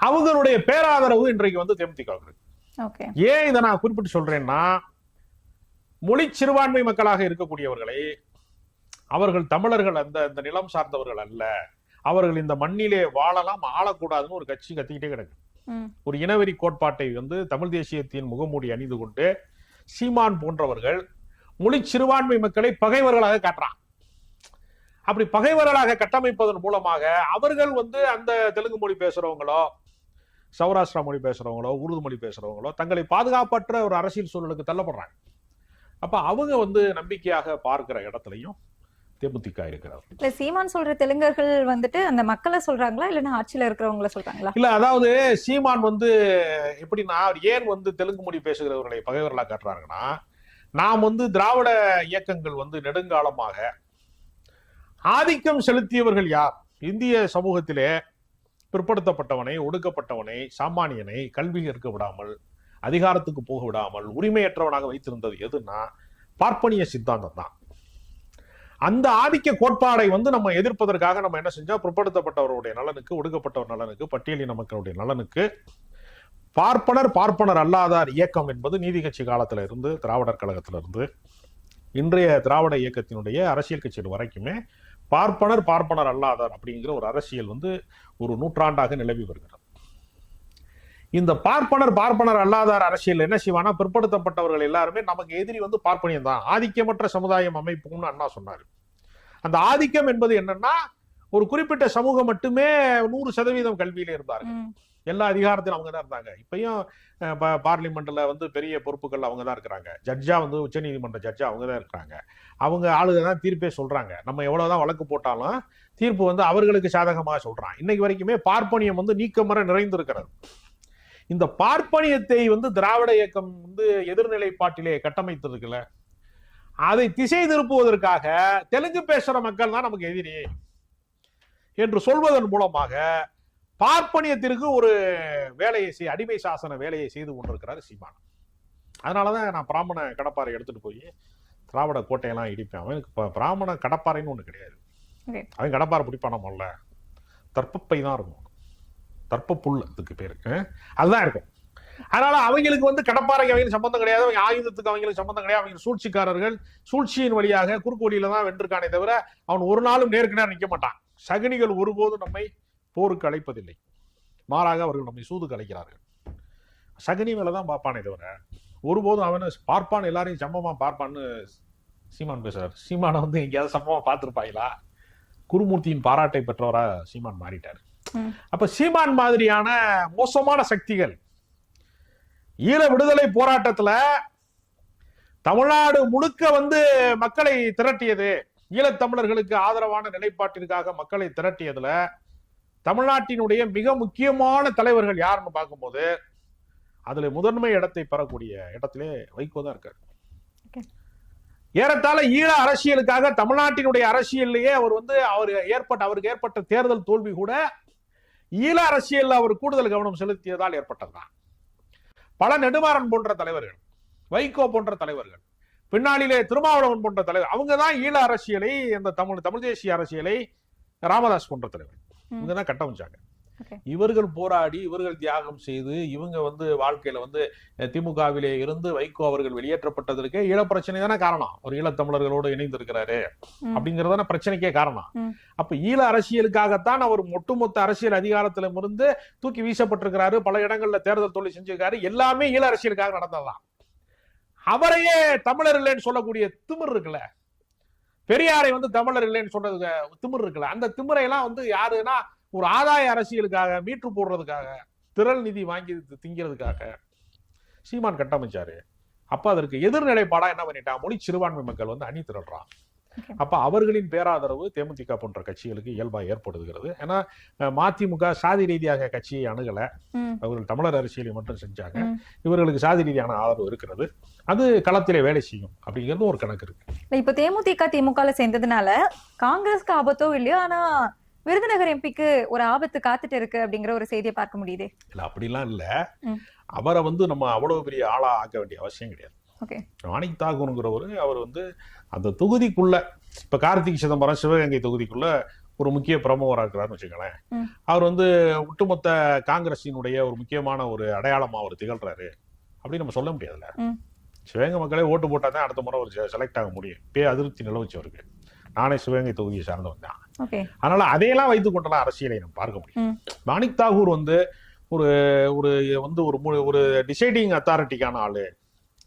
அவங்களுடைய பேராதரவு இன்றைக்கு தேமுதிக இருக்கு. ஏன் இதை நான் குறிப்பிட்டு சொல்றேன்னா, மொழி சிறுபான்மை மக்களாக இருக்கக்கூடியவர்களை, அவர்கள் தமிழர்கள் அந்த நிலம் சார்ந்தவர்கள் அல்ல, அவர்கள் இந்த மண்ணிலே வாழலாம், ஆளக்கூடாதுன்னு ஒரு கட்சி கத்திக்கிட்டே கிடக்கு. ஒரு இனவெறி கோட்பாட்டை தமிழ் தேசியத்தின் முகமூடி அணிந்து கொண்டு சீமான் போன்றவர்கள் மொழி சிறுபான்மை மக்களை பகைவர்களாக காட்டுறான். அப்படி பகைவர்களாக கட்டமைப்பதன் மூலமாக அவர்கள் அந்த தெலுங்கு மொழி பேசுறவங்களோ, சௌராஷ்டிரா மொழி பேசுறவங்களோ, உருது மொழி பேசுறவங்களோ தங்களை பாதுகாப்பற்ற ஒரு அரசியல் சூழலுக்கு தள்ளப்படுறாங்க. அப்ப அவங்க நம்பிக்கையாக பார்க்கிற இடத்துலையும் தேமுதிக இருக்கிறார். சீமான் சொல்ற தெலுங்கர்கள் அந்த மக்களை சொல்றாங்களா இல்லன்னா ஆட்சியில இருக்கிறவங்கள சொல்றாங்களா? இல்ல, அதாவது சீமான் எப்படின்னா, ஏன் தெலுங்கு மொழி பேசுகிறவர்களை பகைவர்களா காட்டுறாங்கன்னா, நாம் திராவிட இயக்கங்கள் நெடுங்காலமாக ஆதிக்கம் செலுத்தியவர்கள் யார்? இந்திய சமூகத்திலே பிற்படுத்தப்பட்டவனை, ஒடுக்கப்பட்டவனை, சாமானியனை கல்வி கற்க விடாமல், அதிகாரத்துக்கு போக விடாமல் உரிமையற்றவனாக வைத்திருந்தது எதுன்னா பார்ப்பனிய சித்தாந்தம் தான். அந்த ஆதிக்க கோட்பாடை நம்ம எதிர்ப்பதற்காக நம்ம என்ன செஞ்சோம், பிற்படுத்தப்பட்டவருடைய நலனுக்கு, ஒடுக்கப்பட்டவர் நலனுக்கு, பட்டியலின மக்களுடைய நலனுக்கு பார்ப்பனர் அல்லாதார் இயக்கம் என்பது நீதி கட்சி காலத்துல இருந்து, திராவிடர் கழகத்துல இருந்து இன்றைய திராவிட இயக்கத்தினுடைய அரசியல் கட்சிகள் வரைக்குமே பார்ப்பனர் அல்லாதார் அப்படிங்கிற ஒரு அரசியல் வந்து ஒரு நூற்றாண்டாக நிலவி வருகிறது. இந்த பார்ப்பனர் அல்லாதார் அரசியல் என்ன செய்வானா, பிற்படுத்தப்பட்டவர்கள் எல்லாருமே நமக்கு எதிரி வந்து பார்ப்பனியம் தான், ஆதிக்கமற்ற சமுதாயம் அமைப்புன்னு அண்ணா சொன்னாரு. அந்த ஆதிக்கம் என்பது என்னன்னா, ஒரு குறிப்பிட்ட சமூகம் மட்டுமே 100% கல்வியில இருந்தார்கள், எல்லா அதிகாரத்திலும் அவங்க தான் இருந்தாங்க. இப்பயும் பார்லிமெண்ட்ல வந்து பெரிய பொறுப்புகள் அவங்க தான் இருக்கிறாங்க. ஜட்ஜா வந்து உச்ச நீதிமன்ற ஜட்ஜா அவங்க தான் இருக்கிறாங்க. அவங்க ஆளுங்க தான் தீர்ப்பே சொல்றாங்க. நம்ம எவ்வளவுதான் வழக்கு போட்டாலும் தீர்ப்பு வந்து அவர்களுக்கு சாதகமாக சொல்றான். இன்னைக்கு வரைக்குமே பார்ப்பனியம் வந்து நீக்கமர நிறைந்திருக்கிறது. இந்த பார்ப்பனியத்தை வந்து திராவிட இயக்கம் வந்து எதிர்நிலைப்பாட்டிலே கட்டமைத்திருக்குல்ல, அதை திசை திருப்புவதற்காக தெலுங்கு பேசுற மக்கள் தான் நமக்கு எதிரி என்று சொல்வதன் மூலமாக பார்ப்பனியத்திற்கு ஒரு வேலையை அடிமை சாசன வேலையை செய்து கொண்டிருக்கிறார் சீமான். அதனாலதான் நான் பிராமண கடப்பாறை எடுத்துட்டு போய் திராவிட கோட்டையெல்லாம் இடிப்பேன். அவனுக்கு பிராமண கடப்பாறைன்னு ஒண்ணு கிடையாது. அவன் கடப்பாறை பிடிப்பான முதல்ல தற்பப்பை தான் இருக்கும், தற்ப புல் அதுக்கு பேரு, அதுதான் இருக்கும். அதனால அவங்களுக்கு வந்து கடப்பாறைக்கு அவங்களுக்கு சம்பந்தம் கிடையாது, அவங்க ஆயுதத்துக்கு அவங்களுக்கு சம்பந்தம் கிடையாது. அவங்க சூழ்ச்சிக்காரர்கள், சூழ்ச்சியின் வழியாக குறுக்கு வழியில தான் வென்றிருக்கானே தவிர அவன் ஒரு நாளும் நேருக்கு நேரம் நிற்க மாட்டான். சகுனிகள் ஒருபோதும் நம்மை போருக்கு அழைப்பதில்லை, மாறாக அவர்கள் நம்மை சூதுக்கு அழைக்கிறார்கள். சகுனி மேலதான் பார்ப்பானே தவிர ஒருபோதும் அவனை பார்ப்பான், எல்லாரையும் சமமா பார்ப்பான்னு சீமான் பேசுறாரு. சீமானை வந்து எங்கேயாவது சமமா பார்த்திருப்பாங்களா? குருமூர்த்தியின் பாராட்டை பெற்றவரா சீமான் மாறிட்டார். அப்ப சீமான் மாதிரியான மோசமான சக்திகள் ஈழ விடுதலை போராட்டத்துல தமிழ்நாடு முழுக்க வந்து மக்களை திரட்டியது, ஈழத்தமிழர்களுக்கு ஆதரவான நிலைப்பாட்டிற்காக மக்களை திரட்டியதுல தமிழ்நாட்டினுடைய மிக முக்கியமான தலைவர்கள் யாருன்னு பார்க்கும்போது அதுல முதன்மை இடத்தை பெறக்கூடிய இடத்திலே வைகோ தான் இருக்காரு. ஏறத்தாழ ஈழ அரசியலுக்காக தமிழ்நாட்டினுடைய அரசியல்லையே அவருக்கு ஏற்பட்ட தேர்தல் தோல்வி கூட ஈழ அரசியல் அவர் கூடுதல் கவனம் செலுத்தியதால் ஏற்பட்டதுதான். பல நெடுமாறன் போன்ற தலைவர்கள், வைகோ போன்ற தலைவர்கள், பின்னாளிலே திருமாவளவன் போன்ற தலைவர், அவங்கதான் ஈழ அரசியலை, இந்த தமிழ் தேசிய அரசியலை ராமதாஸ் போன்ற தலைவர் இவங்கதான் கட்டமைச்சாங்க. இவர்கள் போராடி, இவர்கள் தியாகம் செய்து, இவங்க வந்து வாழ்க்கையில வந்து திமுகவிலே இருந்து வைகோ அவர்கள் வெளியேற்றப்பட்டதற்கு ஈழ பிரச்சனை தானே காரணம். ஒரு ஈழத்தமிழர்களோடு இணைந்து இருக்கிறாரு அப்படிங்கறதான பிரச்சனைக்கே காரணம். அப்ப ஈழ அரசியலுக்காகத்தான் அவர் ஒட்டுமொத்த அரசியல் அதிகாரத்திலும் இருந்து தூக்கி வீசப்பட்டிருக்கிறாரு. பல இடங்கள்ல தேர்தல் தோல்வி செஞ்சிருக்காரு. எல்லாமே ஈழ அரசியலுக்காக நடந்ததான். அவரையே தமிழர் இல்லைன்னு சொல்லக்கூடிய திமிர் இருக்குல்ல, பெரியாரை வந்து தமிழர் இல்லைன்னு சொல்றது திமிர் இருக்குல்ல, அந்த திமிரை எல்லாம் வந்து யாருன்னா ஒரு ஆதாய அரசியலுக்காக, மீட்டு போடுறதுக்காக, திரள் நிதி வாங்கி திங்கிறதுக்காக சீமான் கட்டமைச்சாரு. அப்ப அதற்கு எதிர்நிலைப்பாடா என்ன பண்ணிட்டான், மொழி சிறுபான்மை மக்கள் வந்து அணி திரள்றான். அப்ப அவர்களின் பேராதரவு தேமுதிக போன்ற கட்சிகளுக்கு இயல்பா ஏற்படுகிறது. ஏன்னா மதிமுக சாதி ரீதியாக கட்சியை அணுகல, அவர்கள் தமிழர் அரசியலை மட்டும் செஞ்சாங்க. இவர்களுக்கு சாதி ரீதியான ஆதரவு இருக்கிறது, அது களத்திலே வேலை செய்யும் அப்படிங்கிறது ஒரு கணக்கு இருக்கு. இப்ப தேமுதிக திமுக சேர்ந்ததுனால காங்கிரஸ்க்கு ஆபத்தோ இல்லையோ, ஆனா விருதுநகர் எம்பிக்கு ஒரு ஆபத்து காத்துட்டு இருக்கு அப்படிங்கிற ஒரு செய்தியை பார்க்க முடியுது. இல்ல அப்படிலாம் இல்ல, அவரை வந்து நம்ம அவ்வளவு பெரிய ஆளா ஆக்க வேண்டிய அவசியம் கிடையாது. மாணிக் தாகூருங்கிறவரு அவர் வந்து அந்த தொகுதிக்குள்ள, இப்ப கார்த்திக் சிதம்பரம் சிவகங்கை தொகுதிக்குள்ள ஒரு முக்கிய பிரமுகராக இருக்கிறாருன்னு வச்சுக்கோங்களேன். அவர் வந்து ஒட்டுமொத்த காங்கிரஸினுடைய ஒரு முக்கியமான ஒரு அடையாளமா அவர் திகழ்றாரு அப்படின்னு நம்ம சொல்ல முடியாதுல்ல. சிவகங்கை மக்களே ஓட்டு போட்டா தான் அடுத்த முறை ஒரு செலக்ட் ஆக முடியும். இப்பயே அதிருப்தி நிலவச்சவருக்கு. நானே சிவகங்கை தொகுதியை சார்ந்தவன் தான். அதனால அதையெல்லாம் வைத்துக் கொண்டலாம் அரசியலை நம்ம பார்க்க முடியும். மாணிக் தாகூர் வந்து ஒரு டிசைடிங் அத்தாரிட்டிக்கான ஆளு.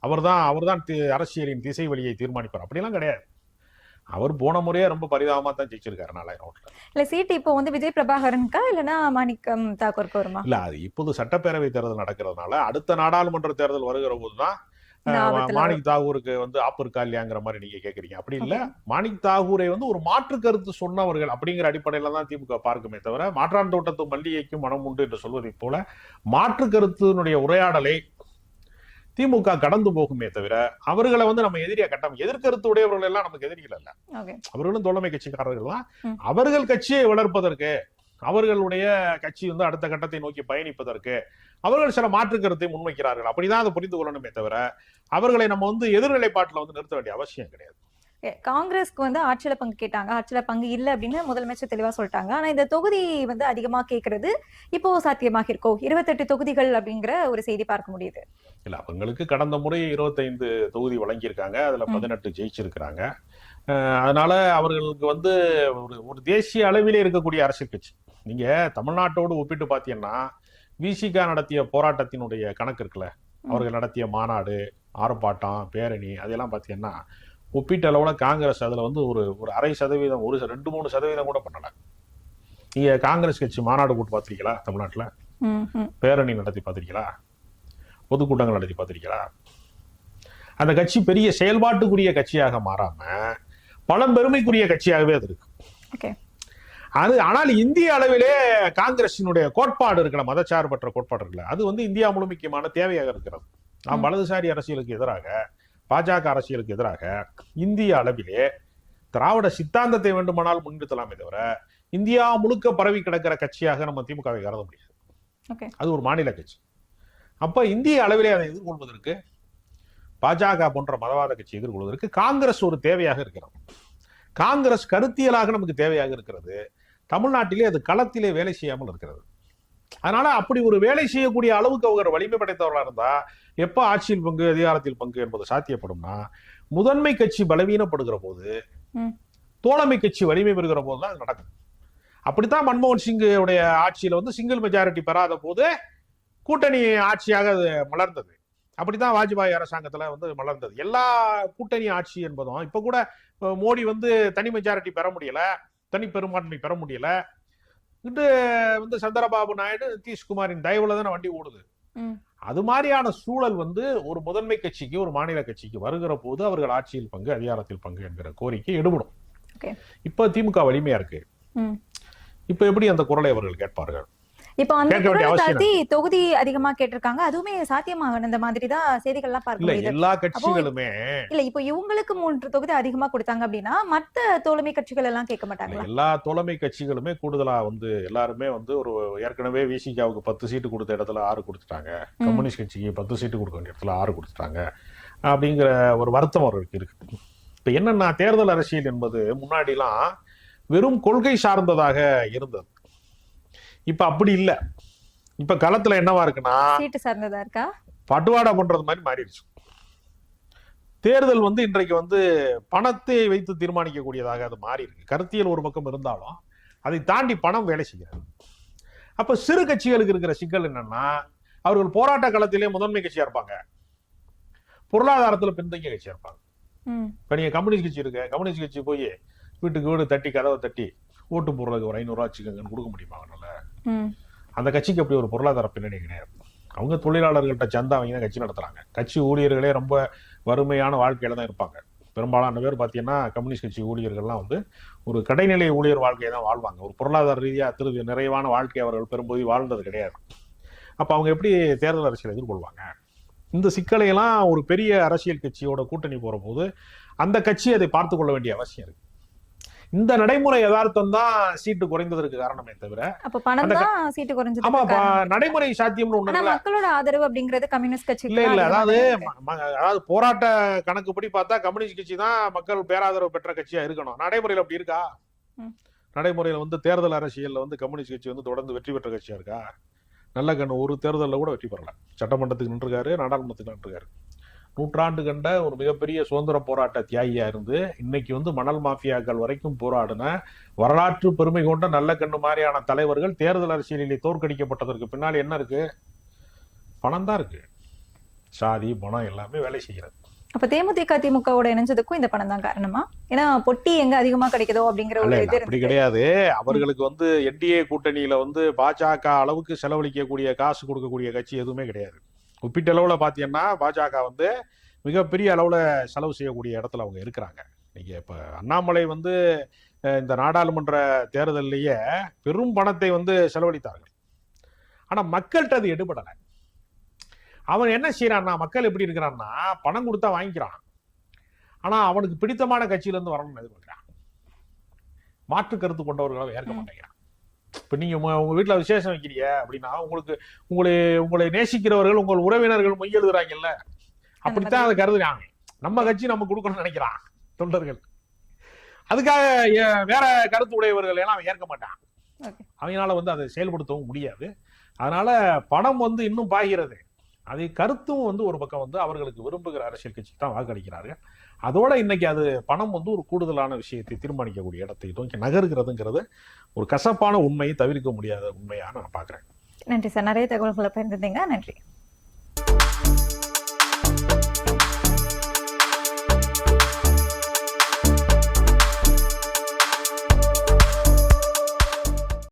அவர்தான் அரசியலின் திசை வழியை தீர்மானிப்பார். அப்படிலாம் கிடையாது. அவர் போன முறையே ரொம்ப பரிதாபமா தான் ஜெயிச்சிருக்காரு 4000 ஓட்டுல. இல்ல சீட் இப்போ வந்து விஜய் பிரபாகரனுக்கா இல்லனா மாணிக் தாக்கூருக்கு வருமா? இல்ல, அது இப்போது சட்டப்பேரவை தேர்தல் நடக்கிறதுனால அடுத்த நாடாளுமன்ற தேர்தல் வருகிற போதுதான் மாணிக் தாகூருக்கு வந்து ஆப்பு இருக்கா இல்லையாங்கிற மாதிரி நீங்க கேக்குறீங்க. அப்படி இல்ல, மாணிக் தாகூரை வந்து ஒரு மாற்று கருத்து சொன்னவர்கள் அப்படிங்கிற அடிப்படையில தான் திமுக பார்க்குமே தவிர, மாற்றான் தோட்டத்து மல்லிகைக்கும் மனம் உண்டு என்று சொல்வதை போல மாற்று கருத்தினுடைய உரையாடலை திமுக கடந்து போகுமே தவிர அவர்களை வந்து நம்ம எதிரியா எதிர்கருத்து உடையவர்கள் எல்லாம் நமக்கு எதிரிகள் அல்ல. அவர்களும் தோழமை கட்சிக்காரர்கள் தான். அவர்கள் கட்சியை வளர்ப்பதற்கு, அவர்களுடைய கட்சி வந்து அடுத்த கட்டத்தை நோக்கி பயணிப்பதற்கு அவர்கள் சில மாற்று கருத்தை முன்வைக்கிறார்கள். அப்படிதான் அதை புரிந்து கொள்ளணுமே தவிர அவர்களை நம்ம வந்து எதிர்நிலைப்பாட்டில் வந்து நிறுத்த வேண்டிய அவசியம் கிடையாது. காங்கிரஸ்க்கு வந்து ஆட்சியில பங்கு கேட்டாங்க, ஆட்சியில பங்கு இல்ல அப்படின்னு முதலமைச்சர் தெளிவா சொல்லிட்டாங்க. ஆனா இந்த தொகுதி வந்து அதிகமா கேட்கறது இப்போ சாத்தியமாக இருக்கோ? 28 தொகுதிகள் அப்படிங்கிற ஒரு செய்தி பார்க்க முடியுது. இல்ல, அவங்களுக்கு கடந்த முறை 25 தொகுதி வழங்கியிருக்காங்க, அதுல 18 ஜெயிச்சிருக்கிறாங்க. அதனால அவர்களுக்கு வந்து ஒரு தேசிய அளவிலே இருக்கக்கூடிய அரசியல் கட்சி. நீங்க தமிழ்நாட்டோடு ஒப்பிட்டு பாத்தீங்கன்னா விசிகா நடத்திய போராட்டத்தினுடைய கணக்கு இருக்குல்ல, அவர்கள் நடத்திய மாநாடு, ஆர்ப்பாட்டம், பேரணி, அதெல்லாம் பாத்தீங்கன்னா ஒப்பீட்டு அளவுல காங்கிரஸ் அதுல வந்து ஒரு 0.5%, 2-3% கூட பண்ணல. நீங்க காங்கிரஸ் கட்சி மாநாடு கூட்டு பாத்திருக்கீங்களா? தமிழ்நாட்டுல பேரணி நடத்தி பாத்திருக்கீங்களா? பொதுக்கூட்டங்கள் நடத்தி பாத்திருக்கீங்களா? அந்த கட்சி பெரிய செயல்பாட்டுக்குரிய கட்சியாக மாறாம பழம்பெருமைக்குரிய கட்சியாகவே அது இருக்கு. ஆனால் இந்திய அளவிலே காங்கிரசினுடைய கோட்பாடு இருக்கிற மதச்சார்பற்ற கோட்பாடு இருக்குல்ல, அது வந்து இந்தியா முழுமைக்குமான தேவையாக இருக்கிறது. நாம் வலதுசாரி அரசியலுக்கு எதிராக, பாஜக அரசியலுக்கு எதிராக இந்திய அளவிலே திராவிட சித்தாந்தத்தை வேண்டுமானால் முன்னிறுத்தலாமே தவிர இந்தியா முழுக்க பரவி கிடக்கிற கட்சியாக நம்ம திமுகவை கருத முடியாது. அது ஒரு மாநில கட்சி. அப்ப இந்திய அளவிலே அதை எதிர்கொள்வதற்கு, பாஜக போன்ற மதவாத கட்சி எதிர்கொள்வதற்கு காங்கிரஸ் ஒரு தேவையாக இருக்கிறது. காங்கிரஸ் கருத்தியலாக நமக்கு தேவையாக இருக்கிறது. தமிழ்நாட்டிலே அது களத்திலே வேலை செய்யாமல் இருக்கிறது. அதனால அப்படி ஒரு வேலை செய்யக்கூடிய அளவுக்கு அவங்க வலிமை படைத்தவர்களா இருந்தா எப்ப ஆட்சியில் பங்கு, அதிகாரத்தில் பங்கு என்பது சாத்தியப்படும்னா, முதன்மை கட்சி பலவீனப்படுகிற போது, தோழமை கட்சி வலிமை பெறுகிற போதுதான் அது நடக்கும். அப்படித்தான் மன்மோகன் சிங்குடைய ஆட்சியில வந்து சிங்கிள் மெஜாரிட்டி பெறாத போது கூட்டணி ஆட்சியாக அது மலர்ந்தது. அப்படித்தான் வாஜ்பாய் அரசாங்கத்துல வந்து மலர்ந்தது. எல்லா கூட்டணி ஆட்சி என்பதும் இப்ப கூட மோடி வந்து தனி மெஜாரிட்டி பெற முடியல, தனி பெரும்பான்மை பெற முடியல. இது வந்து சந்திரபாபு நாயுடு, நிதிஷ்குமாரின் தயவுல தானே வண்டி ஓடுது. அது மாதிரியான சூழல் வந்து ஒரு முதன்மை கட்சிக்கு, ஒரு மாநில கட்சிக்கு வருகிற போது அவர்கள் ஆட்சியில் பங்கு, அதிகாரத்தில் பங்கு என்கிற கோரிக்கை எடுபடும். இப்ப திமுக வலிமையா இருக்கு. இப்ப எப்படி அந்த குரலை அவர்கள் கேட்பார்கள்? இப்போ அந்த தொகுதி அதிகமா கேட்டிருக்காங்க, அதுவுமே சாத்தியமாக இந்த மாதிரி தான் செய்திகள்லாம் பார்க்க முடியுது. எல்லா கட்சிகளுமே இல்ல, இப்போ இவங்களுக்கு 3 தொகுதி அதிகமா கொடுத்தாங்க அப்படின்னா மத்த தோழமை கட்சிகள் எல்லாம் கேட்க மாட்டாங்க. எல்லா தோழமை கட்சிகளுமே கூடுதலா வந்து எல்லாருமே வந்து ஒரு ஏற்கனவே விசிகாவுக்கு 10 சீட்டு கொடுத்த இடத்துல 6 கொடுத்துட்டாங்க, கம்யூனிஸ்ட் கட்சிக்கு 10 சீட்டு கொடுக்க வேண்டிய இடத்துல 6 கொடுத்துட்டாங்க அப்படிங்கிற ஒரு வருத்தம் அவர்களுக்கு இருக்கு. இப்ப என்னன்னா, தேர்தல் அரசியல் என்பது முன்னாடிலாம் வெறும் கொள்கை சார்ந்ததாக இருந்தது. இப்ப அப்படி இல்ல. இப்ப களத்துல என்னவா இருக்குன்னா, சீட்டு சார்ந்ததா இருக்கா, பட்டுவாடா பண்றது மாதிரி மாறிடுச்சு. தேர்தல் வந்து இன்றைக்கு வந்து பணத்தை வைத்து தீர்மானிக்கக்கூடியதாக அது மாறி இருக்கு. கருத்தியல் ஒரு பக்கம் இருந்தாலும் அதை தாண்டி பணம் வேலை செய்கிறது. அப்ப சிறு கட்சிகளுக்கு இருக்கிற சிக்கல் என்னன்னா, அவர்கள் போராட்ட களத்திலே முதன்மை கட்சியா இருப்பாங்க, பொருளாதாரத்துல பின்தங்கிய கட்சியா இருப்பாங்க. இப்ப நீங்க கம்யூனிஸ்ட் கட்சி இருக்கு, கம்யூனிஸ்ட் கட்சி போய் வீட்டுக்கு வீடு தட்டி, கதவை தட்டி ஓட்டு போடுறதுக்கு ஒரு 500 ரூபா வச்சுக்கங்கன்னு கொடுக்க முடியுமா? அந்த கட்சிக்கு அப்படி ஒரு பொருளாதார பின்னணி கிடையாது. அவங்க தொழிலாளர்கள்ட்ட சந்தா வாங்கி தான் கட்சி நடத்துறாங்க. கட்சி ஊழியர்களே ரொம்ப வறுமையான வாழ்க்கையில தான் இருப்பாங்க. பெரும்பாலான பேர் பார்த்தீங்கன்னா கம்யூனிஸ்ட் கட்சி ஊழியர்கள்லாம் வந்து ஒரு கடைநிலை ஊழியர் வாழ்க்கையை தான் வாழ்வாங்க. ஒரு பொருளாதார ரீதியாக நிறைவான வாழ்க்கை அவர்கள் பெரும்போது வாழ்ந்தது கிடையாது. அப்ப அவங்க எப்படி தேர்தல் அரசியல் எதிர்கொள்வாங்க? இந்த சிக்கலையெல்லாம் ஒரு பெரிய அரசியல் கட்சியோட கூட்டணி போற போது அந்த கட்சி அதை பார்த்து கொள்ள வேண்டிய அவசியம் இருக்கு. இந்த நடைமுறை யதார்த்தம் தான் சீட்டு குறைந்ததற்கு காரணமே தவிர, அப்ப பணம் தான் சீட்டு குறைஞ்சது. ஆமா, நடைமுறை சாத்தியம்னு ஒண்ணு இல்ல. மக்களோட ஆதரவு அப்படிங்கிறது கம்யூனிஸ்ட் கட்சி இல்ல. அதாவது போராட்ட கணக்குப்படி பார்த்தா கம்யூனிஸ்ட் கட்சி தான் மக்கள் பேராதரவு பெற்ற கட்சியா இருக்கணும். நடைமுறையில அப்படி இருக்கா? நடைமுறையில வந்து தேர்தல் அரசியல்ல வந்து கம்யூனிஸ்ட் கட்சி வந்து தொடர்ந்து வெற்றி பெற்ற கட்சியா இருக்கா? நல்ல கண்ணு ஒரு தேர்தலில் கூட வெற்றி பெறல. சட்டமன்றத்துக்கு நின்றுருக்காரு, நாடாளுமன்றத்துக்கு நின்றுருக்காரு. நூற்றாண்டு கண்ட ஒரு மிகப்பெரிய சுதந்திர போராட்ட தியாகியா இருந்து இன்னைக்கு வந்து மணல் மாஃபியாக்கள் வரைக்கும் போராடின வரலாற்று பெருமை கொண்ட நல்ல கண்ணு மாதிரியான தலைவர்கள் தேர்தல் அரசியலிலே தோற்கடிக்கப்பட்டதற்கு பின்னால் என்ன இருக்கு? பணம் தான் இருக்கு. சாதி, பணம் எல்லாமே வேலை செய்கிறது. அப்ப தேமுதிக திமுகவோட இணைஞ்சதுக்கும் இந்த பணம் தான் காரணமா? ஏன்னா பொட்டி எங்க அதிகமா கிடைக்குதோ அப்படிங்கிற ஒரு இது அப்படி கிடையாது. அவர்களுக்கு வந்து என்டிஏ கூட்டணியில வந்து பாஜக அளவுக்கு செலவழிக்கக்கூடிய காசு கொடுக்கக்கூடிய கட்சி எதுவுமே கிடையாது. ஒப்பீட்டளவுல பாத்தீங்கன்னா பாஜக வந்து மிகப்பெரிய அளவுல செலவு செய்யக்கூடிய இடத்துல அவங்க இருக்கிறாங்க. நீங்க இப்ப அண்ணாமலை வந்து இந்த நாடாளுமன்ற தேர்தலிலேயே பெரும் பணத்தை வந்து செலவழித்தார்கள். ஆனா மக்கள்கிட்ட அது எடுபடலை. அவன் என்ன செய்யறான்னா, மக்கள் எப்படி இருக்கிறான்னா, பணம் கொடுத்தா வாங்கிக்கிறான், ஆனா அவனுக்கு பிடித்தமான கட்சியில இருந்து வரணும்னு எதிர்பார்க்கிறான். மாற்று கருத்து கொண்டவர்களாக ஏற்க மாட்டேங்கிறான். இப்ப நீங்க உங்க வீட்டுல விசேஷம் வைக்கிறீங்க அப்படின்னா உங்களை நேசிக்கிறவர்கள், உங்கள் உறவினர்கள் மொய் எழுதுறாங்கல்ல, அப்படித்தான் அதை கருதுறாங்க. நம்ம கட்சி நம்ம கொடுக்கணும்னு நினைக்கிறான் தொண்டர்கள். அதுக்காக வேற கருத்து உடையவர்கள் எல்லாம் ஏற்க மாட்டான். ஓகே. அவங்களால அதை செயல்படுத்தவும் முடியாது. அதனால பணம் இன்னும் பாய்கிறது. அதை கருத்தும் ஒரு பக்கம் அவர்களுக்கு விரும்புகிற அரசியல் கட்சி தான் வாக்களிக்கிறார்கள். அதோட இன்னைக்கு அது பணம் ஒரு கூடுதலான விஷயத்தை தீர்மானிக்கக்கூடிய இடத்தை நோக்கி நகர்கிறதுங்கிறது ஒரு கசப்பான உண்மையை தவிர்க்க முடியாத உண்மையா நான் பாக்குறேன். நன்றி சார், நிறைய தகவல்களை பகிர்ந்தீங்க. நன்றி.